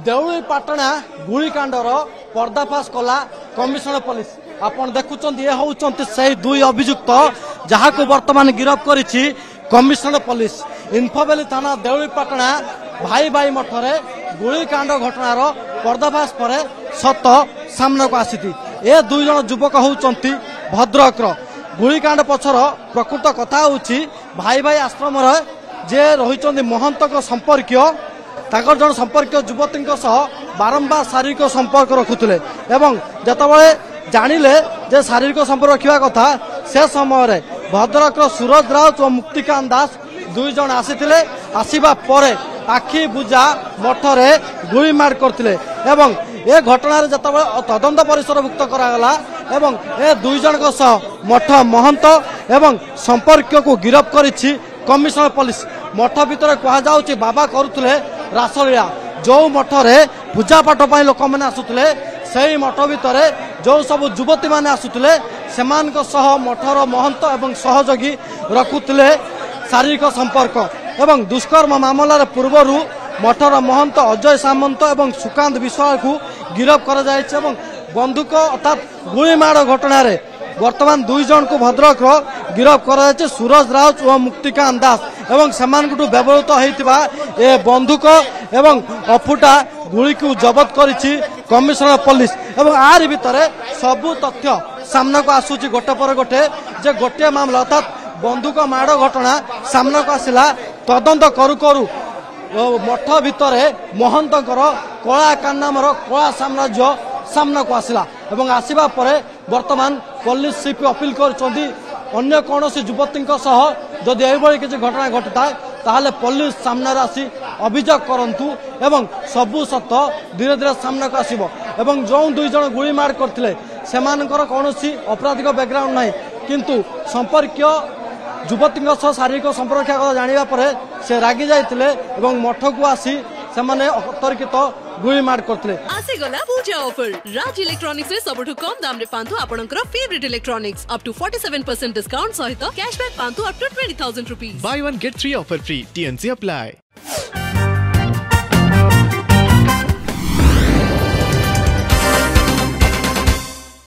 देउली पाटना गुलिकांडर पर्दाफाश कला commissioner police आपण देखुचंती ये होउचंती से दुई अभियुक्त जहाँ को वर्तमान गिरफ्त करिछि कमिशनर पुलिस इन्फोवेली थाना देउली पाटना भाई भाई मठरे गुलिकांड घटनार पर्दाफाश पर सत सामना को आसी ए दुई जन युवक होउचंती भद्रक गुलिकांड पछर प्रकृत कथा होउछि भाई भाई आश्रम जे रही महंत संपर्कीय ताकर जन संपर्कीय युवती बारंबार शारीरिक संपर्क रखुले एवं जितेबाला जानिले जे शारीरिक संपर्क रखा कथा से समय भद्रक सूरज राउत और मुक्तिकांत दास दुई जन आसीथिले आसीबा परे आखि बुझा मठरे गुली मार करथिले एवं ए घटना जितेबाला तदंत परिसरभुक्त करागला एवं ए दुई जन मठ महंत एवं संपर्क को गिरफ्त करिछि कमिशनर पुलिस। मठ भितर कहुचे बाबा करुले रासलीला जो मठरे पूजा पाठ लोक मैंने आसुले से मठ भितर जो सब युवती मैंने आसुले से मठर महंत एवं सहयोगी रखुले शारीरिक संपर्क एवं दुष्कर्म मामलार पूर्वर मठर महंत अजय सामंत एवं सुकांत विश्वास को गिरफ्त कर बंधुक अर्थात गुलीमाड़ घटना वर्तमान दुई जन को भद्रक गिरफ्त कर सूरज राउत और मुक्तिकांत दास एवं सेमानकु व्यवहृत होइतिबा ए बंधुक एवं अफुटा गुली को जबत करिछि कमिशनर पुलिस एवं आर भितर सबु तथ्य सामना को आसुछि गोटे पर गोटे जे गोटे मामला अर्थात बंधुक माड़ घटना सामना को आसिला तदंत करू करू मठ भितर महंतर कला कारनामार कला साम्राज्य सामना को आसिला एवं आसिबा परे वर्तमान पुलिस सीपी अपील करछंती अन्य कौनसी युवती जदि एभली किसी घटना घटता ताहले पुलिस सामने आसी अभियोग करंतु एवं सबु सत्य धीरे धीरे सामना को आसीबो एवं जो दुई जन गुली मार करथिले सेमानकर कौनसी अपराधिक बैकग्राउंड नाही किंतु संपर्कीय युवती शारीरिक संपर्क जानिबा परे से रागी जाइतिले एवं मठ को आसी सेमाने अतर्कित गुली मार करथिले। आसी गला पूजा ऑफर राज इलेक्ट्रॉनिक्स रे सबठु कम दाम रे पांतु आपनकर favourite electronics up to 47% discount सहित कैशबैक पांतु up to 20,000 rupees. Buy one get 3 offer free. TNC apply.